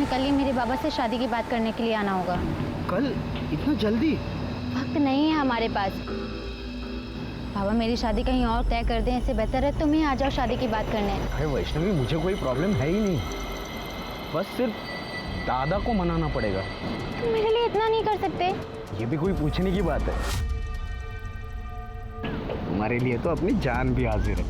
तुम्हें कल ही मेरे बाबा से शादी की बात करने के लिए आना होगा। कल? इतना जल्दी? वक्त नहीं है हमारे पास। बाबा मेरी शादी कहीं और तय कर दें, इससे बेहतर है तुम ही आ जाओ शादी की बात करने। अरे वैष्णवी, मुझे कोई प्रॉब्लम है ही नहीं, बस सिर्फ दादा को मनाना पड़ेगा। तुम मेरे लिए इतना नहीं कर सकते? ये भी कोई पूछने की बात है? तुम्हारे लिए तो अपनी जान भी हाजिर है।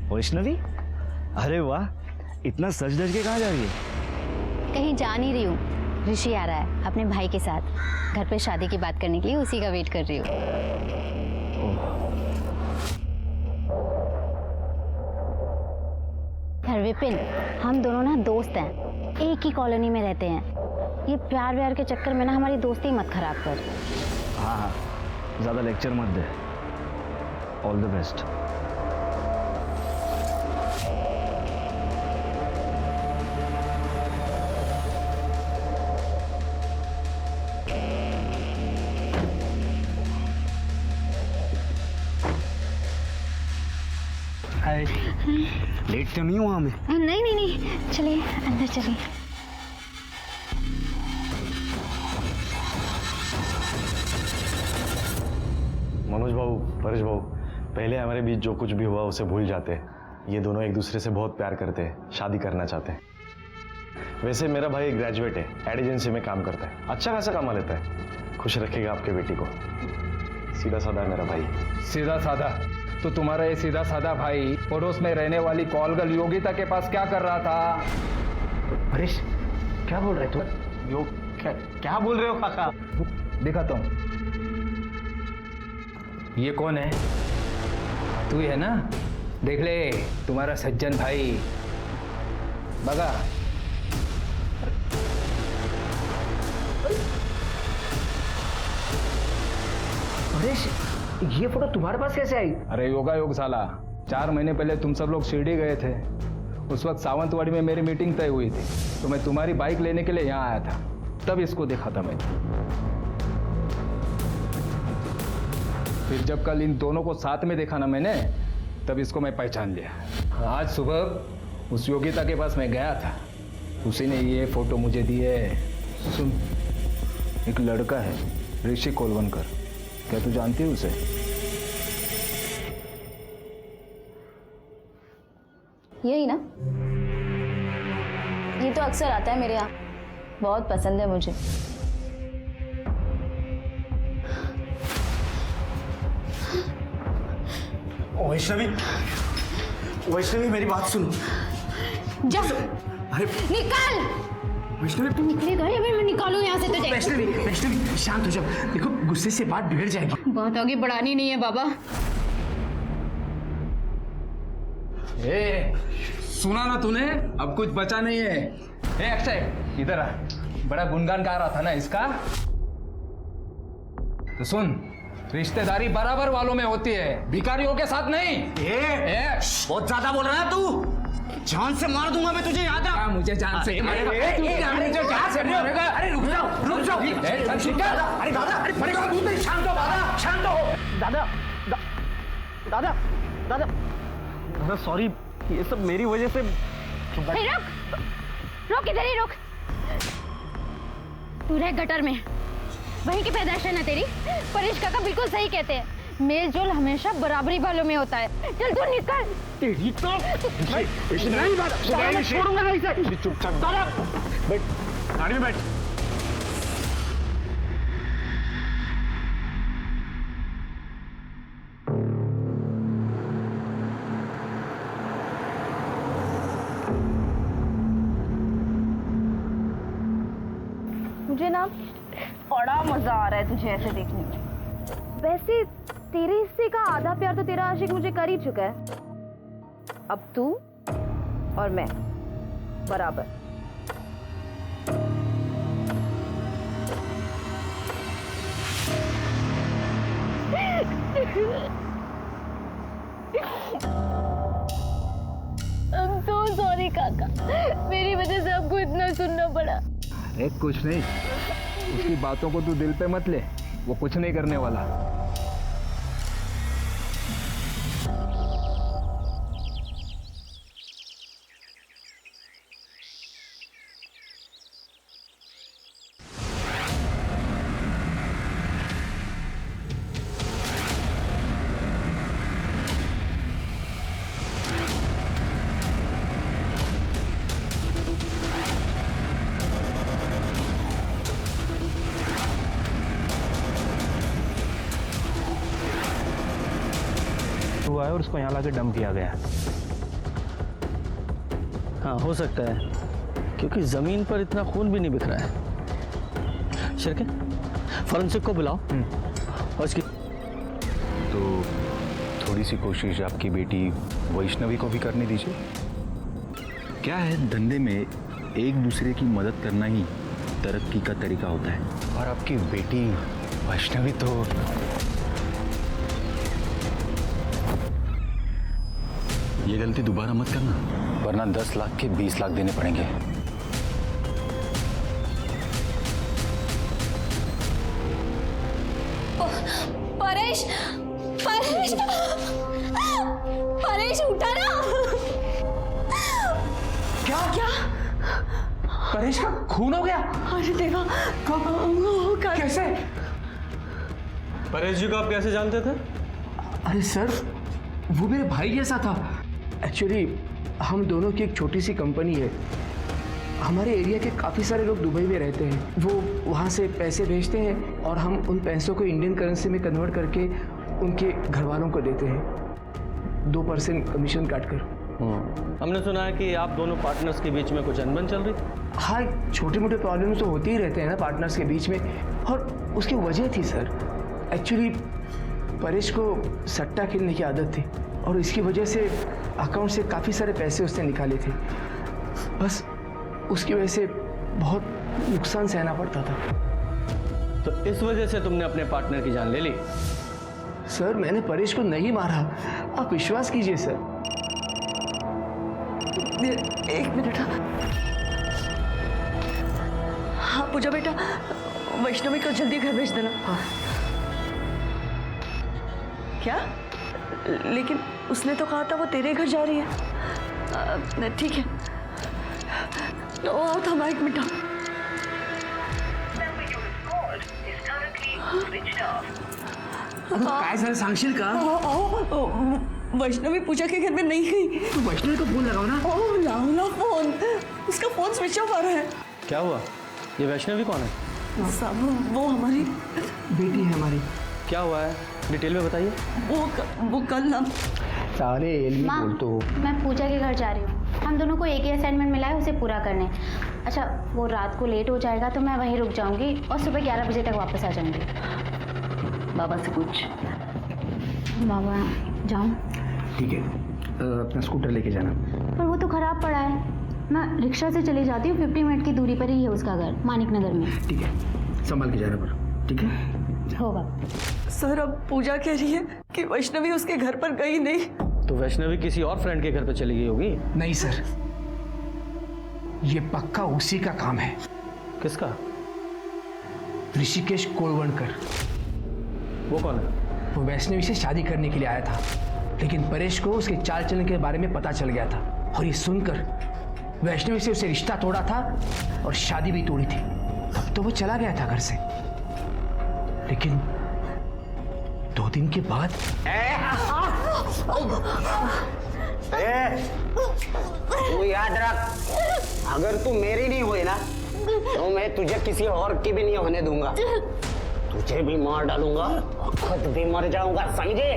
वैष्णवी, अरे वाह, इतना सज धज के कहाँ जा रही है? कहीं जा नहीं रही हूँ, ऋषि आ रहा है अपने भाई के साथ घर पे शादी की बात करने के लिए, उसी का वेट कर रही हूँ। यार विपिन, हम दोनों ना दोस्त हैं, एक ही कॉलोनी में रहते हैं। ये प्यार व्यार के चक्कर में ना हमारी दोस्ती मत खराब कर। हाँ हाँ, ज़्यादा लेक्चर मत दे। All the best. लेट तो नहीं हुआ हमें? नहीं नहीं नहीं, चलिए अंदर चलिए। मनोज बाबू, परेश बाबू, पहले हमारे बीच जो कुछ भी हुआ उसे भूल जाते हैं। ये दोनों एक दूसरे से बहुत प्यार करते हैं, शादी करना चाहते हैं। वैसे मेरा भाई ग्रेजुएट है, एड एजेंसी में काम करता है, अच्छा खासा कमा लेता है। खुश रखेगा आपके बेटी को। सीधा साधा है मेरा भाई। सीधा साधा? तो तुम्हारा ये सीधा साधा भाई पड़ोस में रहने वाली कॉलगर्ल योगिता के पास क्या कर रहा था? परेश, क्या बोल रहे तुम? क्या बोल रहे हो काका? दिखाता हूँ। ये कौन है? तू ही है ना? देख ले, तुम्हारा सज्जन भाई। बगा। परेश, ये फोटो तुम्हारे पास कैसे आई? अरे योगा योग साला, 4 महीने पहले तुम सब लोग शिरडी गए थे। उस वक्त सावंतवाड़ी में मेरी मीटिंग तय हुई थी, तो मैं तुम्हारी बाइक लेने के लिए यहाँ आया था, तब इसको देखा था मैंने। फिर जब कल इन दोनों को साथ में देखा ना मैंने, तब इसको मैं पहचान लिया। आज सुबह उस योगिता के पास मैं गया था, उसी ने ये फोटो मुझे दी है। सुन, एक लड़का है ऋषि कोलवनकर, क्या तू जानती है उसे? यही ना? ये तो अक्सर आता है मेरे यहाँ, बहुत पसंद है मुझे। वैष्णवी, वैष्णवी मेरी बात सुनो। जा, अरे निकल। वैष्णवी, तू निकलेगा या फिर मैं निकालूं यहाँ से तुझे? वैष्णवी, वैष्णवी शांत हो जाओ। देखो, गुस्से से बात बिगड़ जाएगी। बात आगे बढ़ानी नहीं है बाबा। ए, सुना ना तूने? अब कुछ बचा नहीं है। ए अक्षय, इधर आ। बड़ा गुणगान गा रहा था ना इसका। तो सुन, रिश्तेदारी बराबर वालों में होती है, भिखारियों के साथ नहीं। बहुत ज्यादा बोल रहा है तू। जान से मार दूंगा मैं तुझे, याद रख। मुझे जान से मारेगा? अरे रुक जाओ, रुक जाओ। अरे दादा, अरे शांत हो दादा, शांत हो। दादा, दादा, दादा, दादा सॉरी, ये सब मेरी वजह से। रुक, रुक, इधर ही रुक। तू रह गटर में, वहीं की पैदाइश है ना तेरी। परेश काका बिल्कुल सही कहते हैं, मेल जोल हमेशा बराबरी वालों में होता है। चल तू निकल। तेरी तो नहीं बात, छोड़ूंगा नहीं इसे। चुपचाप दादा, बैठ, गाड़ी में बैठ। मुझे ना बड़ा मजा आ रहा है तुझे ऐसे देखने में। वैसे तेरे हिस्से का आधा प्यार तो तेरा आशिक मुझे कर ही चुका है। अब तू और मैं बराबर। I'm so sorry काका, मेरी वजह से आपको इतना सुनना पड़ा। अरे कुछ नहीं, उसकी बातों को तू दिल पे मत ले, वो कुछ नहीं करने वाला। हुआ है और उसको यहाँ लाके डंप किया गया है। हाँ हो सकता है, क्योंकि जमीन पर इतना खून भी नहीं बिखरा है। शिरके, फॉरेंसिक को बुलाओ और इसकी तो थोड़ी सी कोशिश आपकी बेटी वैष्णवी को भी करने दीजिए। क्या है, धंधे में एक दूसरे की मदद करना ही तरक्की का तरीका होता है। और आपकी बेटी वैष्णवी तो ये गलती दोबारा मत करना, वरना 10 लाख के 20 लाख देने पड़ेंगे। परेश, परेश, परेश उठा ना। क्या क्या परेश का खून हो गया? अरे देखा कैसे? परेश जी को आप कैसे जानते थे? अरे सर, वो मेरे भाई जैसा था। एक्चुअली हम दोनों की एक छोटी सी कंपनी है। हमारे एरिया के काफ़ी सारे लोग दुबई में रहते हैं। वो वहाँ से पैसे भेजते हैं और हम उन पैसों को इंडियन करेंसी में कन्वर्ट करके उनके घर वालों को देते हैं 2% कमीशन काट कर। हमने सुना है कि आप दोनों पार्टनर्स के बीच में कुछ अनबन चल रही। हाँ, छोटे मोटे प्रॉब्लम्स तो होते ही रहते हैं ना पार्टनर्स के बीच में, और उसकी वजह थी सर। एक्चुअली परेश को सट्टा खेलने की आदत थी और इसकी वजह से अकाउंट से काफ़ी सारे पैसे उसने निकाले थे। बस उसकी वजह से बहुत नुकसान सहना पड़ता था। तो इस वजह से तुमने अपने पार्टनर की जान ले ली? सर, मैंने परेश को नहीं मारा, आप विश्वास कीजिए सर। एक मिनट। हाँ पूजा बेटा, वैष्णवी को जल्दी घर भेज देना। हाँ। क्या? लेकिन उसने तो कहा था वो तेरे घर जा रही है। ठीक है, आओ थमा, एक मिनट। काय झालं सांगशील का? वैष्णवी पूजा के घर में नहीं गई। तू वैष्णवी को फोन लगाओ ना। ओह लाओ ना फोन, उसका फोन स्विच ऑफ आ रहा है। क्या हुआ? ये वैष्णवी कौन है? साहब वो हमारी बेटी है हमारी। क्या हुआ है, डिटेल में बताइए। वो कल ना सारे एलमी माँ, बोलते हो। मैं पूजा के घर जा रही हूँ। हम दोनों को एक ही असाइनमेंट मिला है, उसे पूरा करने। अच्छा, वो रात को लेट हो जाएगा तो मैं वहीं रुक जाऊंगी और सुबह 11 बजे तक वापस आ जाऊंगी। बाबा से पूछ। बाबा जाऊँ? ठीक है, अपना स्कूटर लेके जाना। पर वो तो खराब पड़ा है। मैं रिक्शा से चली जाती हूँ, 50 मिनट की दूरी पर ही है उसका घर, मानिक नगर में। ठीक है, संभाल के जाना पर। ठीक है, होगा। सर अब पूजा कह रही है कि वैष्णवी उसके घर पर गई नहीं। तो वैष्णवी किसी और फ्रेंड के घर पे चली गई होगी। नहीं सर, ये पक्का उसी का काम है। किसका? ऋषिकेश कोलवणकर। वो कौन है? वो वैष्णवी से शादी करने के लिए आया था, लेकिन परेश को उसके चाल चलन के बारे में पता चल गया था और ये सुनकर वैष्णवी से उसे रिश्ता तोड़ा था और शादी भी तोड़ी थी। तब तो वो चला गया था घर से, लेकिन 2 दिन के बाद तू याद रख, अगर तू मेरी नहीं हुई ना तो मैं तुझे किसी और की भी नहीं होने दूंगा। तुझे भी मार डालूंगा और खुद भी मर जाऊंगा, समझे?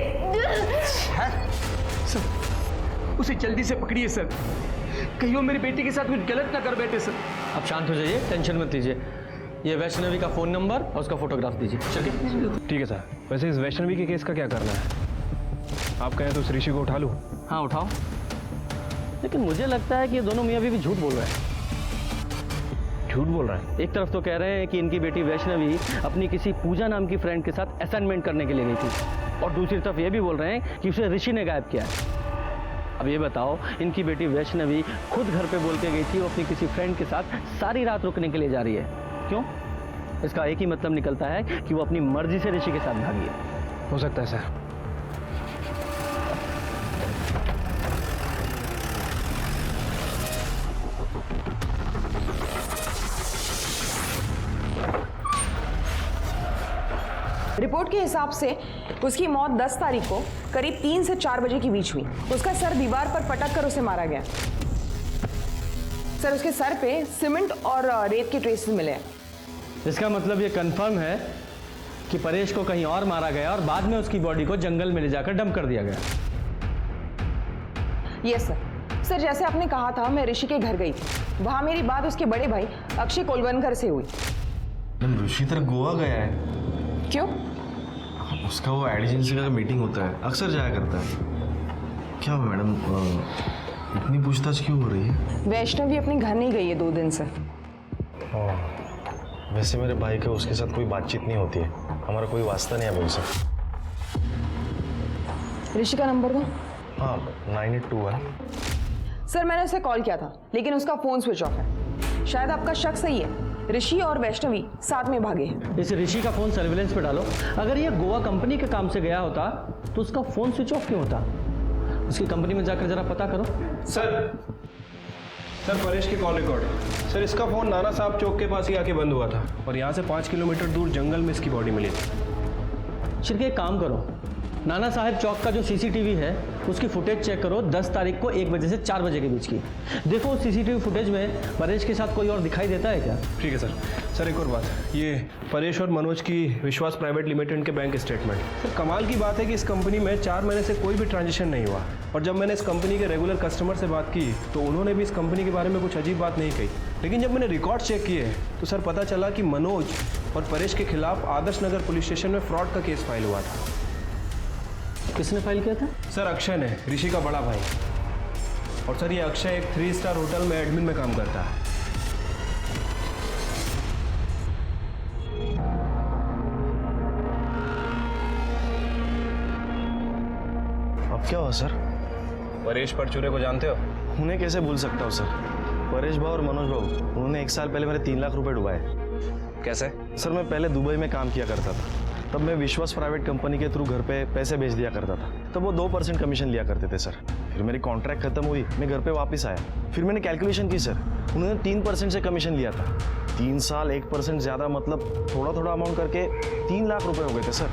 सर, उसे जल्दी से पकड़िए सर, कहीं वो मेरी बेटी के साथ कुछ गलत ना कर बैठे सर। आप शांत हो जाइए, टेंशन मत लीजिए। ये वैष्णवी का फ़ोन नंबर और उसका फोटोग्राफ दीजिए। चलिए। ठीक है सर। वैसे इस वैष्णवी के केस का क्या करना है? आप कहें तो उस ऋषि को उठा लूँ? हाँ उठाओ, लेकिन मुझे लगता है कि ये दोनों मियाँ बीवी झूठ बोल रहे हैं। झूठ बोल रहा है? एक तरफ तो कह रहे हैं कि इनकी बेटी वैष्णवी अपनी किसी पूजा नाम की फ्रेंड के साथ असाइनमेंट करने के लिए गई थी, और दूसरी तरफ ये भी बोल रहे हैं कि उसे ऋषि ने गायब किया है। अब ये बताओ, इनकी बेटी वैष्णवी खुद घर पे बोल के गई थी वो अपनी किसी फ्रेंड के साथ सारी रात रुकने के लिए जा रही है। क्यों? इसका एक ही मतलब निकलता है कि वो अपनी मर्जी से ऋषि के साथ भागी है। हो सकता है सर। रिपोर्ट के हिसाब से उसकी मौत 10 तारीख को करीब 3 से 4 बजे के बीच हुई। उसका सर दीवार पर पटक कर उसे मारा गया। सर, उसके सर पे सीमेंट और रेत के ट्रेसेस मिले हैं। इसका मतलब ये कंफर्म है कि परेश को कहीं और मारा गया और बाद में उसकी बॉडी को जंगल में ले जाकर डंप कर दिया गया। Yes sir. सर जैसे आपने कहा था, मैं ऋषि के घर गई थी। वहाँ मेरी बात उसके बड़े भाई अक्षय कोलवनकर से हुई। मैडम ऋषि तर गोवा गया है। क्यों? उसका वो एड एजेंसी का मीटिंग होता है, अक्सर जाया करता है। क्या हुआ मैडम, इतनी पूछताछ क्यों हो रही है? वैष्णवी अपने घर नहीं गई है 2 दिन से। वैसे मेरे भाई का उसके साथ कोई बातचीत नहीं होती है, हमारा कोई वास्ता नहीं है बोल सकते। ऋषि का नंबर दो। हाँ 9821। सर मैंने उसे कॉल किया था, लेकिन उसका फोन स्विच ऑफ है। शायद आपका शक सही है, ऋषि और वैष्णवी साथ में भागे हैं। इस ऋषि का फोन सर्विलेंस पे डालो। अगर ये गोवा कंपनी के काम से गया होता तो उसका फोन स्विच ऑफ क्यों होता? उसकी कंपनी में जाकर जरा पता करो। सर परेश के कॉल रिकॉर्ड। सर इसका फ़ोन नाना साहब चौक के पास ही आके बंद हुआ था और यहाँ से 5 किलोमीटर दूर जंगल में इसकी बॉडी मिली थी। शिरके एक काम करो, नाना साहब चौक का जो सीसीटीवी है उसकी फुटेज चेक करो 10 तारीख को 1 बजे से 4 बजे के बीच की। देखो सीसीटीवी फुटेज में परेश के साथ कोई और दिखाई देता है क्या? ठीक है सर। सर एक और बात, ये परेश और मनोज की विश्वास प्राइवेट लिमिटेड के बैंक स्टेटमेंट। सर कमाल की बात है कि इस कंपनी में 4 महीने से कोई भी ट्रांजेक्शन नहीं हुआ और जब मैंने इस कंपनी के रेगुलर कस्टमर से बात की तो उन्होंने भी इस कंपनी के बारे में कुछ अजीब बात नहीं कही। लेकिन जब मैंने रिकॉर्ड चेक किए तो सर पता चला कि मनोज और परेश के खिलाफ आदर्श नगर पुलिस स्टेशन में फ्रॉड का केस फाइल हुआ था। किसने फाइल किया था? सर अक्षय ने, ऋषि का बड़ा भाई। और सर ये अक्षय एक 3 स्टार होटल में एडमिन में काम करता है। अब क्या हुआ सर? परेश परचूरे को जानते हो? उन्हें कैसे भूल सकता हूँ सर। परेश भाऊ और मनोज भाऊ, उन्होंने 1 साल पहले मेरे 3 लाख रुपए डुबाए। कैसे? सर मैं पहले दुबई में काम किया करता था, तब मैं विश्वास प्राइवेट कंपनी के थ्रू घर पे पैसे भेज दिया करता था। तब वो 2% कमीशन लिया करते थे सर। फिर मेरी कॉन्ट्रैक्ट खत्म हुई, मैं घर पे वापस आया। फिर मैंने कैलकुलेशन की सर, उन्होंने 3% से कमीशन लिया था। 3 साल 1% ज़्यादा, मतलब थोड़ा थोड़ा अमाउंट करके 3 लाख रुपए हो गए थे सर।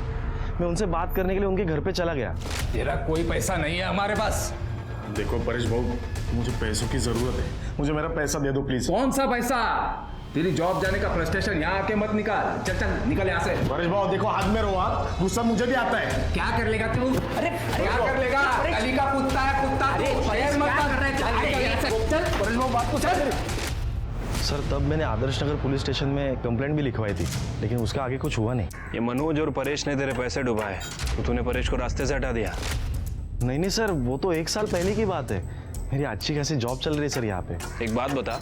मैं उनसे बात करने के लिए उनके घर पे चला गया। तेरा कोई पैसा नहीं है हमारे पास। देखो परेश भाऊ, मुझे पैसों की जरूरत है, मुझे मेरा पैसा दे दो प्लीज। कौन सा पैसा? तेरी जॉब जाने का फ्रस्ट्रेशन यहाँ आके मत निकाल। चल चल निकल यहाँ से। परेश भाऊ देखो, हाथ में रो आप, गुस्सा मुझे भी आता है। क्या कर लेगा तू? अरे क्या कर लेगा? गली का कुत्ता है कुत्ता। अरे मत कर रहा है। चल निकल यहाँ से। चल परेश भाऊ बात को चल। सर तब मैंने आदर्श नगर पुलिस स्टेशन में कंप्लेंट भी लिखवाई थी, लेकिन उसका आगे कुछ हुआ नहीं। ये मनोज और परेश ने तेरे पैसे डुबाए तो तूने परेश को रास्ते से हटा दिया? नहीं सर, वो तो 1 साल पहले की बात है। मेरी अच्छी खासी जॉब चल रही है सर यहाँ पे। एक बात बता,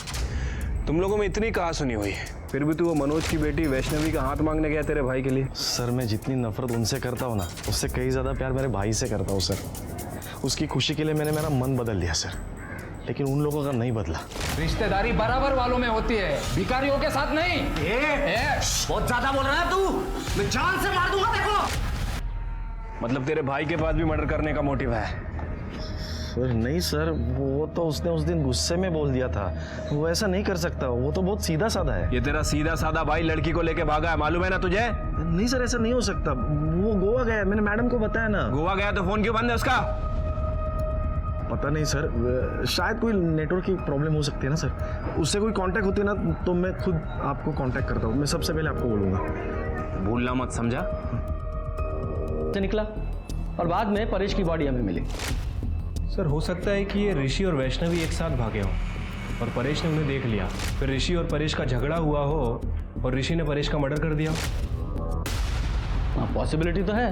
तुम लोगों में इतनी कहा सुनी हुई, फिर भी तू वो मनोज की बेटी वैष्णवी का हाथ मांगने गया तेरे भाई के लिए? सर मैं जितनी नफरत उनसे करता हूँ ना, उससे कई ज़्यादा प्यार मेरे भाई से करता हूँ सर। उसकी खुशी के लिए मैंने मेरा मन बदल दिया सर, लेकिन उन लोगों का नहीं बदला। रिश्तेदारी बराबर वालों में होती है, भिखारियों के साथ नहीं। बहुत ज्यादा बोल रहा है तू, मैं जान से मार दूंगा देखो। मतलब तेरे भाई के पास भी मर्डर करने का मोटिव है? सर नहीं सर, वो तो उसने उस दिन गुस्से में बोल दिया था, वो ऐसा नहीं कर सकता, वो तो बहुत सीधा साधा है। ये तेरा सीधा साधा भाई लड़की को लेके भागा है, मालूम है ना तुझे? नहीं सर ऐसा नहीं हो सकता, वो गोवा गया, मैंने मैडम को बताया ना। गोवा गया तो फोन क्यों बंद है उसका? पता नहीं सर, शायद कोई नेटवर्क की प्रॉब्लम हो सकती है ना सर। उससे कोई कांटेक्ट होती है ना तो मैं खुद आपको कांटेक्ट करता हूँ, मैं सबसे पहले आपको बोलूँगा। भूलना मत, समझा? से निकला और बाद में परेश की बॉडी हमें मिली। सर हो सकता है कि ये ऋषि और वैष्णवी एक साथ भागे हों और परेश ने उन्हें देख लिया, फिर ऋषि और परेश का झगड़ा हुआ हो और ऋषि ने परेश का मर्डर कर दिया। हाँ पॉसिबिलिटी तो है,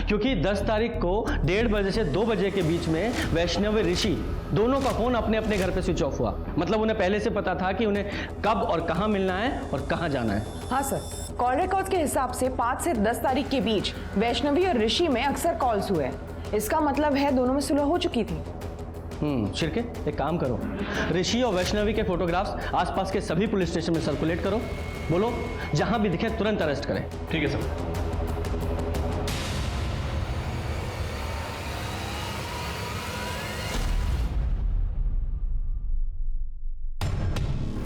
क्योंकि 10 तारीख को 1:30 बजे से 2 बजे के बीच में वैष्णवी ऋषि दोनों का फोन अपने अपने घर पे स्विच ऑफ हुआ। मतलब उन्हें पहले से पता था कि उन्हें कब और कहां मिलना है और कहां जाना है। हाँ सर, कॉल रिकॉर्ड्स के हिसाब से 5 से 10 तारीख के बीच वैष्णवी और ऋषि में अक्सर कॉल्स हुए। इसका मतलब है दोनों में सुलह हो चुकी थी। शिरके एक काम करो, ऋषि और वैष्णवी के फोटोग्राफ्स आसपास के सभी पुलिस स्टेशन में सर्कुलेट करो। बोलो जहां भी दिखे तुरंत अरेस्ट करें। ठीक है सर।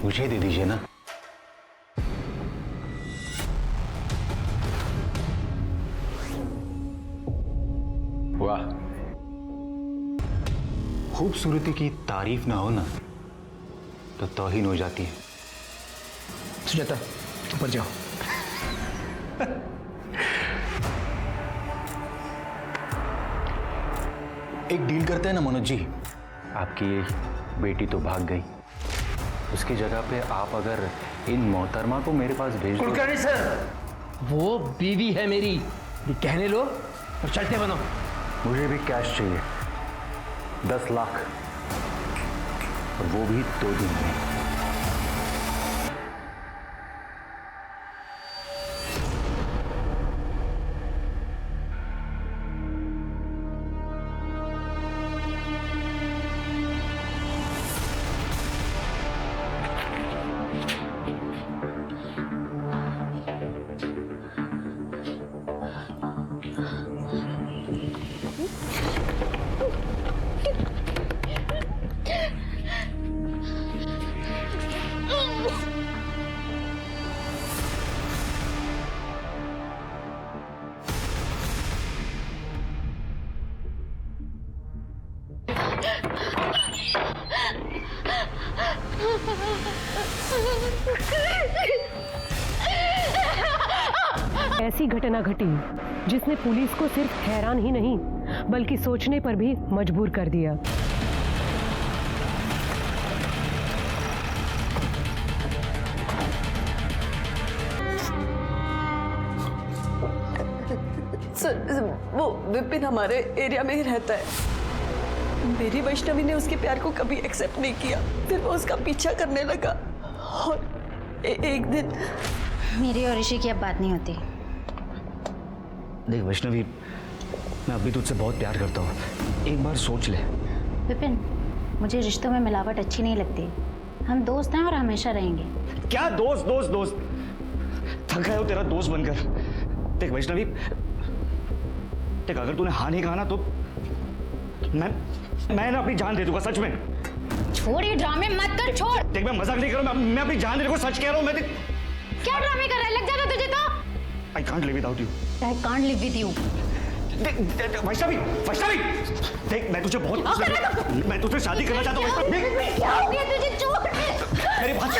मुझे दे दीजिए ना। वाह, खूबसूरती की तारीफ ना हो ना तो तौहीन हो जाती है। सुजाता ऊपर जाओ। एक डील करते हैं ना मनोज जी, आपकी बेटी तो भाग गई, उसकी जगह पे आप अगर इन मोहतरमा को मेरे पास भेज दो। कुलकर्णी सर, वो बीवी है मेरी, ये कहने लो और चलते बनो। मुझे भी कैश चाहिए, 10 लाख, और वो भी 2 दिन में। ऐसी घटना घटी जिसने पुलिस को सिर्फ हैरान ही नहीं बल्कि सोचने पर भी मजबूर कर दिया। सर, वो विपिन हमारे एरिया में ही रहता है। मेरी वैष्णवी ने उसके प्यार को कभी एक्सेप्ट नहीं किया, फिर वो उसका पीछा करने लगा और एक दिन। मेरी और ऋषि की अब बात नहीं होती। देख वैष्णवी, मैं अभी तुझसे बहुत प्यार करता हूँ, एक बार सोच ले। विपिन, मुझे रिश्तों में मिलावट अच्छी नहीं लगती। हम दोस्त हैं और हमेशा रहेंगे। क्या दोस्त दोस्त दोस्त, थक गए हो तेरा दोस्त बनकर। देख वैष्णवी, देख अगर तूने हाँ नहीं कहा ना तो मैं ना अपनी जान दे दूंगा, सच में। छोड़ ये ड्रामे मत कर, छोड़। देख मैं मजाक नहीं कर रहा हूँ, मैं अपनी जान देने को सच कह रहा हूँ। मैं क्या ड्रामे कर रहा है? लग जाता तुझे तो। I can't live without you. I can't live with you. Vaishnavi, Vaishnavi, देख मैं तुझे बहुत, मैं तुझसे शादी करना चाहता हूँ। क्या हो गया तुझे? छोड़ मेरी बात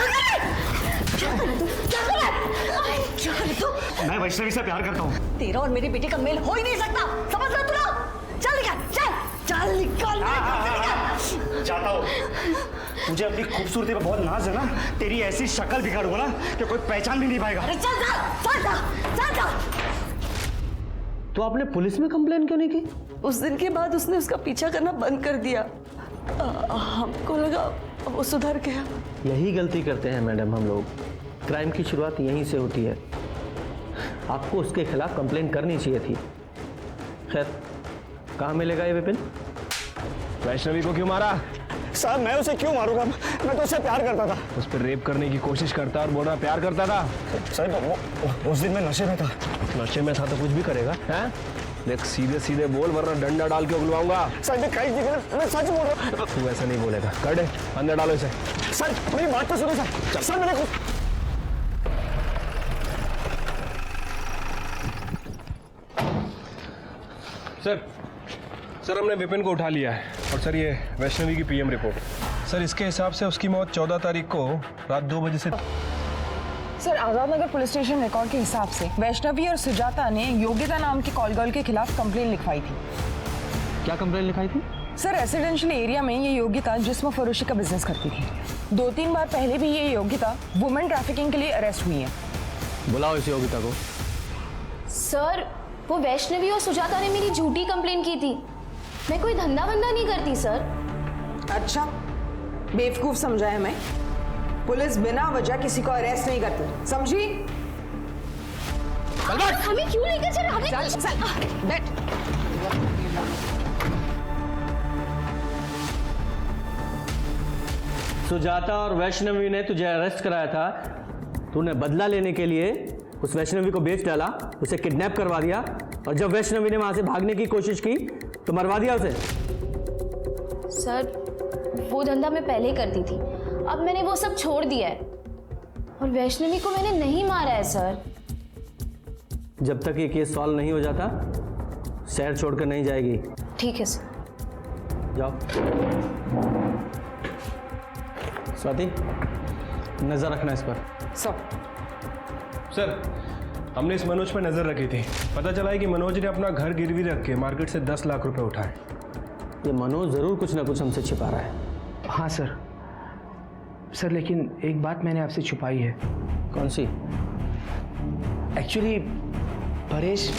क्या करे तू? मैं वैष्णवी से प्यार करता हूँ। तेरा और मेरी बेटी का मेल हो ही नहीं सकता, समझ रहा तू ना? चल निकल, चल निकल। जाता हूँ। मुझे अपनी खूबसूरती पर बहुत नाज है ना, तेरी ऐसी शक्ल दिखाऊंगा ना कि कोई पहचान भी नहीं पाएगा। अरे चल जा। तो आपने पुलिस में कंप्लेन क्यों नहीं की? उस दिन के बाद उसने उसका पीछा करना बंद कर दिया। हमको लगा वो सुधर गया। यही गलती करते हैं मैडम हम लोग। क्राइम की शुरुआत यहीं से होती है। आपको उसके खिलाफ कंप्लेन करनी चाहिए थी। खैर, कहाँ मिलेगा ये विपिन? वैष्णवी को क्यों मारा? साहब मैं उसे क्यों मारूंगा? मैं तो उससे प्यार करता था। उस पर रेप करने की कोशिश करता और बोल रहा प्यार करता था। सर उस दिन मैं नशे में था। नशे में था तो कुछ भी करेगा, हैं? देख सीधे सीधे बोल वरना डंडा डाल के उगलवाऊंगा। सर मैं कई जगह, मैं सच बोल रहा हूँ। तू ऐसा नहीं बोलेगा। कर दे, अंदर डालो इसे। सर मेरी बात तो सुनो सर। सर मैंने सर हमने विपिन को उठा लिया है और सर ये वैष्णवी की पीएम रिपोर्ट। सर इसके हिसाब से उसकी मौत 14 तारीख को रात 2 बजे से। Sir Azad Nagar police station record के हिसाब से वैष्णवी और सुजाता ने योगिता नाम की कॉल गर्ल के खिलाफ कंप्लेन लिखवाई थी। क्या कंप्लेन लिखाई थी? सर रेसिडेंशियल एरिया में ये योगिता जिस्म फरोशी का बिजनेस करती थी। 2-3 बार पहले भी ये योगिता वुमेन ट्रैफिकिंग के लिए अरेस्ट हुई है। बुलाओ इस योगिता को। सर वो वैष्णवी और सुजाता ने मेरी झूठी कंप्लेन की थी। मैं कोई धंधा बंदा नहीं करती सर। अच्छा, बेवकूफ समझा है मैं। पुलिस बिना वजह किसी को अरेस्ट नहीं करती, समझी? हमें क्यों लेकर चल रहा है? चल बैठ। सुजाता और वैष्णवी ने तुझे अरेस्ट कराया था। तूने बदला लेने के लिए उस वैष्णवी को बेच डाला, उसे किडनैप करवा दिया और जब वैष्णवी ने वहां से भागने की कोशिश की तो मरवा दिया उसे। सर वो धंधा मैं पहले करती थी, अब मैंने वो सब छोड़ दिया है और वैष्णवी को मैंने नहीं मारा है सर। जब तक ये केस सॉल्व नहीं हो जाता शहर छोड़कर नहीं जाएगी। ठीक है सर। जाओ। स्वाति, नजर रखना इस पर। सर हमने इस मनोज पर नजर रखी थी। पता चला है कि मनोज ने अपना घर गिरवी रख के मार्केट से 10 लाख रुपए उठाए। ये मनोज जरूर कुछ ना कुछ हमसे छिपा रहा है। हाँ सर। सर लेकिन एक बात मैंने आपसे छुपाई है। कौन सी? एक्चुअली परेश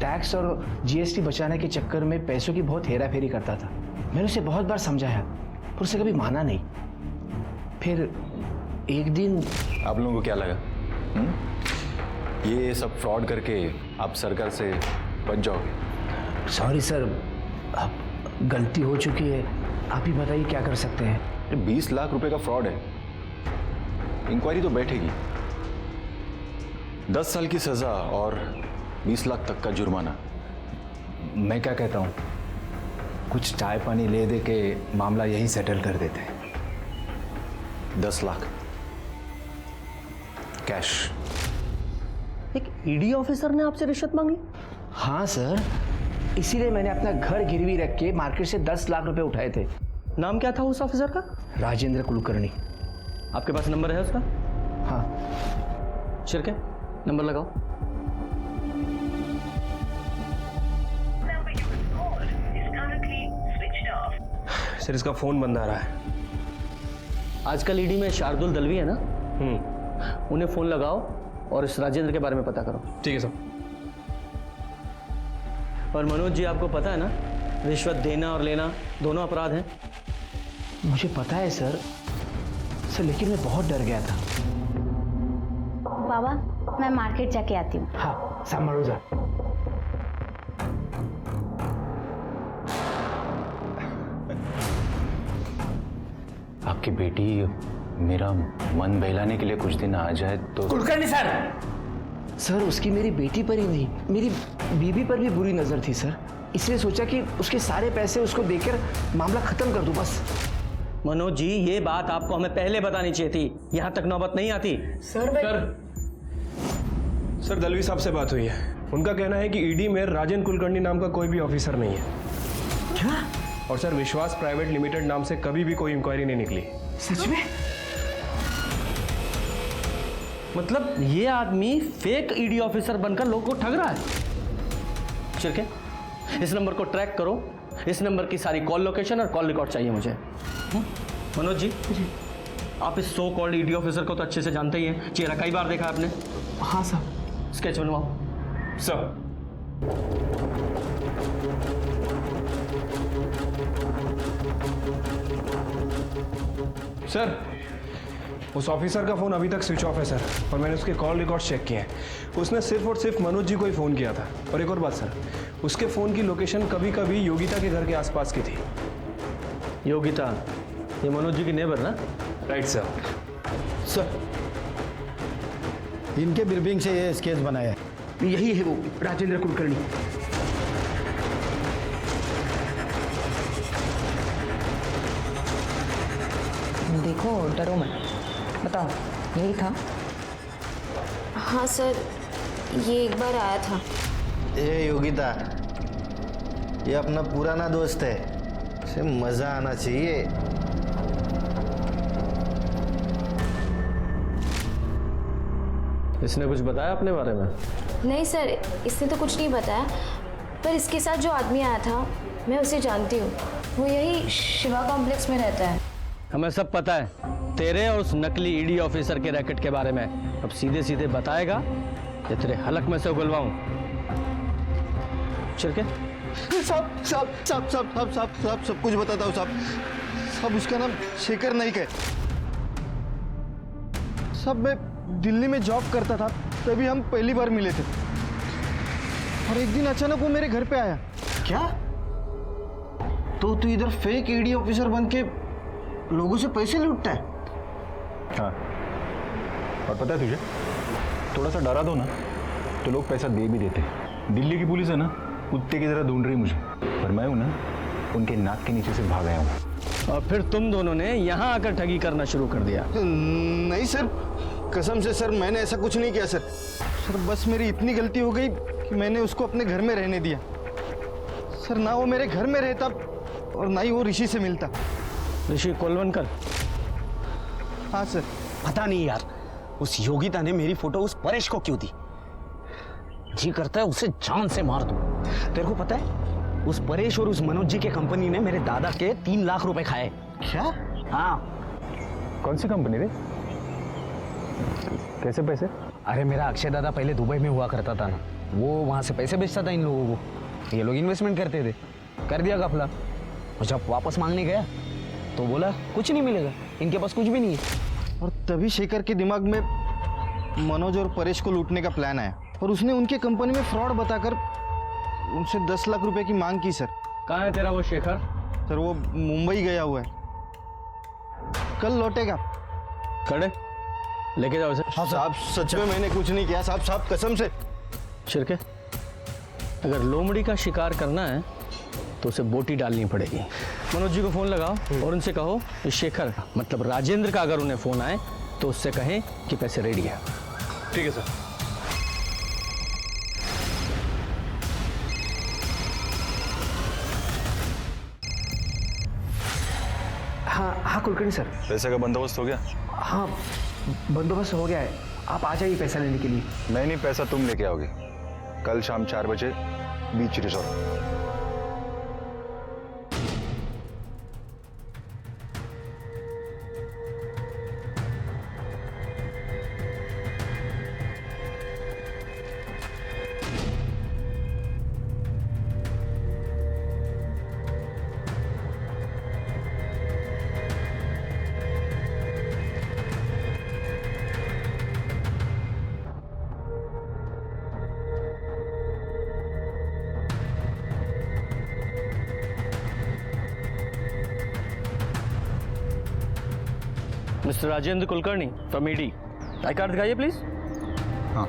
टैक्स और जीएसटी बचाने के चक्कर में पैसों की बहुत हेरा फेरी करता था। मैंने उसे बहुत बार समझाया पर उसे कभी माना नहीं। फिर एक दिन आप लोगों को क्या लगा ये सब फ्रॉड करके आप सरकार से बच जाओगे? सॉरी सर, अब गलती हो चुकी है, आप ही बताइए क्या कर सकते हैं। 20 लाख रुपए का फ्रॉड है, इंक्वायरी तो बैठेगी। 10 साल की सजा और 20 लाख तक का जुर्माना। मैं क्या कहता हूँ, कुछ चाय पानी ले दे के मामला यहीं सेटल कर देते हैं। 10 लाख कैश। एक ईडी ऑफिसर ने आपसे रिश्वत मांगी? हाँ सर, इसीलिए मैंने अपना घर गिरवी रख के मार्केट से 10 लाख रुपए उठाए थे। नाम क्या था उस ऑफिसर का? राजेंद्र कुलकर्णी। आपके पास नंबर है उसका? हाँ। शिरके, नंबर लगाओ। सर इसका फोन बंद आ रहा है। आजकल ईडी में शार्दुल दलवी है ना, उन्हें फोन लगाओ और इस राजेंद्र के बारे में पता करो। ठीक है सर। और मनोज जी, आपको पता है ना, रिश्वत देना और लेना दोनों अपराध हैं। मुझे पता है सर, लेकिन मैं बहुत डर गया था। बाबा, मैं मार्केट जाके आती हूँ। हाँ, संभालो जा। आपकी बेटी मेरा मन बहलाने के लिए कुछ दिन आ जाए तो। कुलकर्णी सर, उसकी मेरी बेटी पर ही नहीं, मेरी बीवी पर भी बुरी नजर थी सर। इसलिए सोचा कि उसके सारे पैसे उसको देकर मामला खत्म कर दूं बस। मनोज जी, ये बात आपको हमें पहले बतानी चाहिए थी, यहां तक नौबत नहीं आती। सर दलवी साहब से बात हुई है। उनका कहना है कि ईडी में राजेंद्र कुलकर्णी नाम का कोई भी ऑफिसर नहीं है। क्या? और सर विश्वास प्राइवेट लिमिटेड नाम से कभी भी कोई इंक्वायरी नहीं निकली। सच में? मतलब ये आदमी फेक ईडी ऑफिसर बनकर लोगों को ठग रहा है। शिरके, इस नंबर को ट्रैक करो। इस नंबर की सारी कॉल लोकेशन और कॉल रिकॉर्ड चाहिए मुझे। मनोज जी, आप इस सो कॉल्ड ईडी ऑफिसर को तो अच्छे से जानते ही हैं, चेहरा कई बार देखा आपने। हाँ सर। स्केच बनवाओ। सर सर उस ऑफिसर का फोन अभी तक स्विच ऑफ है सर, और मैंने उसके कॉल रिकॉर्ड चेक किए हैं। उसने सिर्फ और सिर्फ मनोज जी को ही फ़ोन किया था। और एक और बात सर, उसके फ़ोन की लोकेशन कभी कभी योगिता के घर के आसपास की थी। योगिता, ये मनोज जी की नेबर ना? Right sir. सर, इनके बिरबिंग से ये स्केच बनाया है। यही है वो राजेंद्र कुलकर्णी। देखो, डरो मत, बताओ यही था? हाँ सर, ये एक बार आया था। ए योगिता, ये अपना पुराना दोस्त है, इसे मजा आना चाहिए। इसने कुछ बताया अपने बारे में? नहीं सर, इसने तो कुछ नहीं बताया, पर इसके साथ जो आदमी आया था मैं उसे जानती हूँ। वो यही शिवा कॉम्प्लेक्स में रहता है। हमें सब पता है तेरे और उस नकली ईडी ऑफिसर के रैकेट के बारे में। अब सीधे सीधे बताएगा या तेरे हलक में से उगलवाऊं? चिरके, सब कुछ बताता हूँ साहब। सब उसका नाम शेखर नाइक है। सब मैं दिल्ली में जॉब करता था, तभी हम पहली बार मिले थे। और एक दिन अचानक वो मेरे घर पे आया। क्या? तो तू इधर फेक ईडी ऑफिसर बन के लोगों से पैसे लूटता है? हाँ, और पता है तुझे, थोड़ा सा डरा दो ना तो लोग पैसा दे भी देते। दिल्ली की पुलिस है ना, कुत्ते की तरह ढूंढ रही मुझे, पर मैं हूं ना, उनके नाक के नीचे से भाग आया हूं। और फिर तुम दोनों ने यहाँ आकर ठगी करना शुरू कर दिया? नहीं सर, कसम से सर, मैंने ऐसा कुछ नहीं किया सर। सर बस मेरी इतनी गलती हो गई कि मैंने उसको अपने घर में रहने दिया। सर ना वो मेरे घर में रहता और ना ही वो ऋषि से मिलता। ऋषि कोलवनकर? हाँ सर। पता नहीं यार, उस योगिता ने मेरी फोटो उस परेश को क्यों दी? जी करता है उसे जान से मार दूं। तेरे को पता है उस परेश और उस मनोज जी के कंपनी ने मेरे दादा के 3 लाख रुपए खाए। क्या? हाँ। कौन सी कंपनी रे? कैसे पैसे? अरे मेरा अक्षय दादा पहले दुबई में हुआ करता था ना, वो वहां से पैसे बेचता था इन लोगों को, ये लोग इन्वेस्टमेंट करते थे, कर दिया घपला। और जब वापस मांगने गया तो बोला कुछ नहीं मिलेगा, इनके पास कुछ भी नहीं है। और तभी शेखर के दिमाग में मनोज और परेश को लूटने का प्लान आया और उसने उनके कंपनी में फ्रॉड बताकर उनसे 10 लाख रुपए की मांग की सर। कहाँ है तेरा वो शेखर? सर वो मुंबई गया हुआ है, कल लौटेगा। खड़े लेके जाओ इसे। हाँ साहब, सच में मैंने कुछ नहीं किया साहब, साहब कसम से। शिरके, अगर लोमड़ी का शिकार करना है तो उसे बोटी डालनी पड़ेगी। मनोज जी को फोन लगाओ और उनसे कहो इस शेखर का मतलब राजेंद्र का अगर उन्हें फोन आए तो उससे कहें कि पैसे रेडी है। ठीक है सर। हाँ कुलकर्णी सर। पैसे का बंदोबस्त हो गया? हाँ बंदोबस्त हो गया है, आप आ जाइए पैसा लेने के लिए। मैं नहीं, पैसा तुम लेके आओगे कल शाम 4 बजे beach resort. Mister Rajendra Kulkarni from ED, I card दिखाइए प्लीज। हाँ।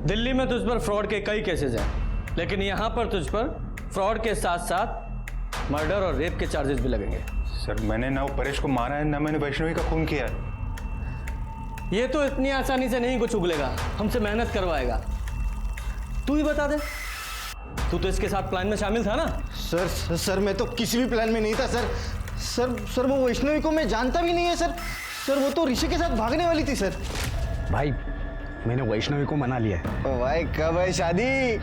दिल्ली में तुझ पर फ्रॉड के कई केसेस हैं, लेकिन यहाँ पर तुझ पर फ्रॉड के साथ साथ मर्डर और रेप के चार्जेस भी लगेंगे। सर मैंने ना वो परेश को मारा है, ना मैंने वैष्णवी का खून किया है। ये तो इतनी आसानी से नहीं कुछ उगलेगा, हमसे मेहनत करवाएगा। तू ही बता दे, तू तो इसके साथ प्लान में शामिल था ना? सर मैं तो किसी भी प्लान में नहीं था सर वो वैष्णवी को मैं जानता भी नहीं है सर वो तो ऋषि के साथ भागने वाली थी सर। भाई मैंने वैष्णवी को मना लिया है। भाई कब है शादी?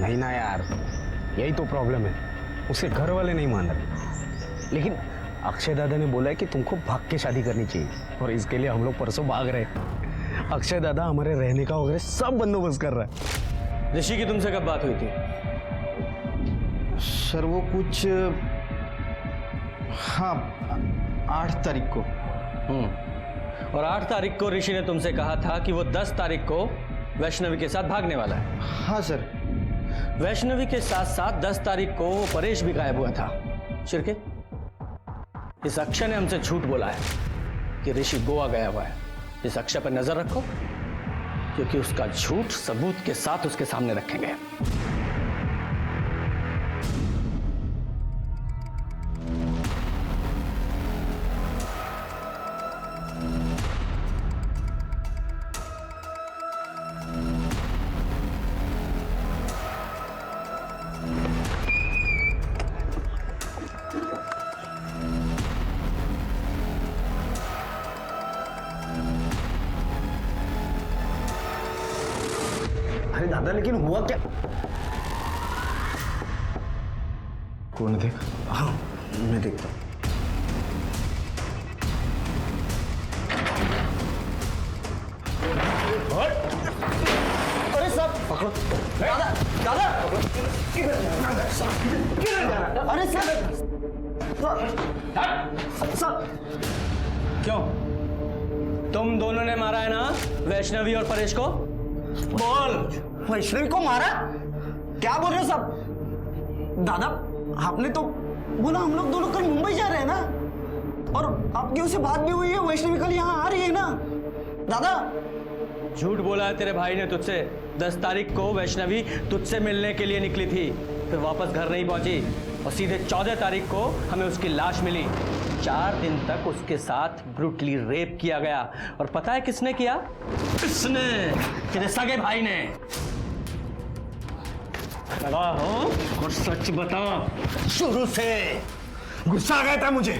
नहीं ना यार, यही तो प्रॉब्लम है, उसके घर वाले नहीं मान रहे। लेकिन अक्षय दादा ने बोला है कि तुमको भाग के शादी करनी चाहिए और इसके लिए हम लोग परसों भाग रहे हैं। अक्षय दादा हमारे रहने का वगैरह सब बंदोबस्त कर रहा है। ऋषि की तुमसे कब बात हुई थी? सर वो कुछ हाँ 8 तारीख को। और 8 तारीख को ऋषि ने तुमसे कहा था कि वो 10 तारीख को वैष्णवी के साथ भागने वाला है। हाँ सर। वैष्णवी के साथ साथ 10 तारीख को वो परेश भी गायब हुआ था। शिरके, इस अक्षय ने हमसे झूठ बोला है कि ऋषि गोवा गया हुआ है। इस अक्षय पर नजर रखो, क्योंकि उसका झूठ सबूत के साथ उसके सामने रखेंगे। अरे दादा लेकिन हुआ क्या? कौन देख? हाँ मैं देखता हूँ। अरे साहब पकड़ो। दादा दादा अरे सर क्यों? तुम दोनों ने मारा है ना वैष्णवी और परेश को? बोल, वैष्णवी को मारा? क्या बोल रहे हो सब? दादा आपने तो बोला हम लोग दोनों कल मुंबई जा रहे हैं ना, और आपकी उससे बात भी हुई है, वैष्णवी कल यहाँ आ रही है ना। दादा झूठ बोला है तेरे भाई ने तुझसे। 10 तारीख को वैष्णवी तुझसे मिलने के लिए निकली थी, फिर वापस घर नहीं पहुंची और सीधे 14 तारीख को हमें उसकी लाश मिली। 4 दिन तक उसके साथ ब्रूटली रेप किया गया। और पता है किसने किया? किसने? तेरे सगे भाई ने। हो और सच बता। शुरू से गुस्सा आ गया था मुझे।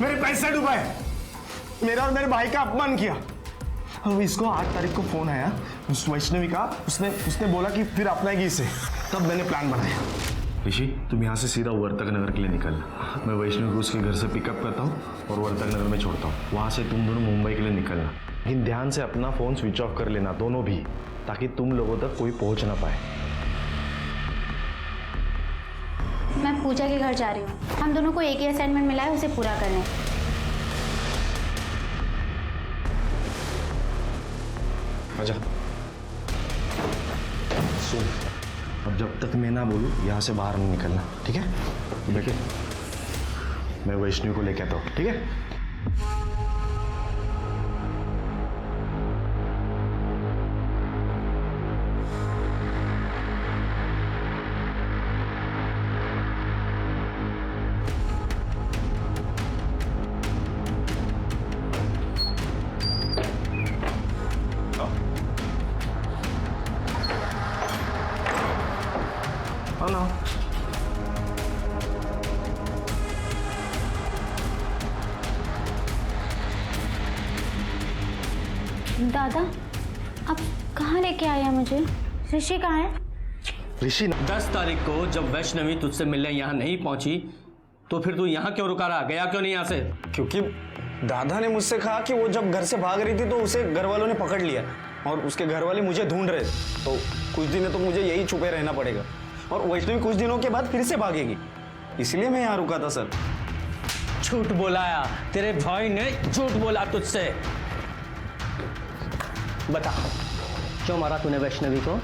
मेरे पैसे डुबाए, मेरा और मेरे भाई का अपमान किया। अब इसको 8 तारीख को फोन आया उस वैष्णवी का, उसने बोला कि फिर अपनाएगी इसे, तब मैंने प्लान बनाया। ऋषि, तुम यहाँ से सीधा वर्तक नगर के लिए निकलना। मैं वैष्णवी को उसके घर से पिकअप करता हूँ और वर्तक नगर में छोड़ता हूँ। वहाँ से तुम दोनों मुंबई के लिए निकलना, लेकिन ध्यान से अपना फोन स्विच ऑफ कर लेना, दोनों भी, ताकि तुम लोगों तक कोई पहुँच ना पाए। मैं पूजा के घर जा रही हूँ। हम दोनों को एक ही असाइनमेंट मिला है, उसे पूरा करने। आजा। सुन, अब जब तक मैं ना बोलूँ यहाँ से बाहर नहीं निकलना, ठीक है? बैठे, मैं वैष्णवी को लेके आता हूँ, ठीक है? हेलो। दादा, आप कहाँ लेके आए हैं मुझे? ऋषि कहाँ है? ऋषि 10 तारीख को जब वैष्णवी तुझसे मिलने यहाँ नहीं पहुंची तो फिर तू यहाँ क्यों रुका रहा? गया क्यों नहीं यहाँ से? क्योंकि दादा ने मुझसे कहा कि वो जब घर से भाग रही थी तो उसे घर वालों ने पकड़ लिया और उसके घर वाले मुझे ढूंढ रहे, तो कुछ दिनों तो मुझे यही छुपे रहना पड़ेगा और वैष्णवी कुछ दिनों के बाद फिर से भागेगी, इसलिए मैं यहाँ रुका था सर। झूठ बोलाया, तेरे भाई ने झूठ बोला तुझसे। बता, क्यों मारा तूने वैष्णवी को?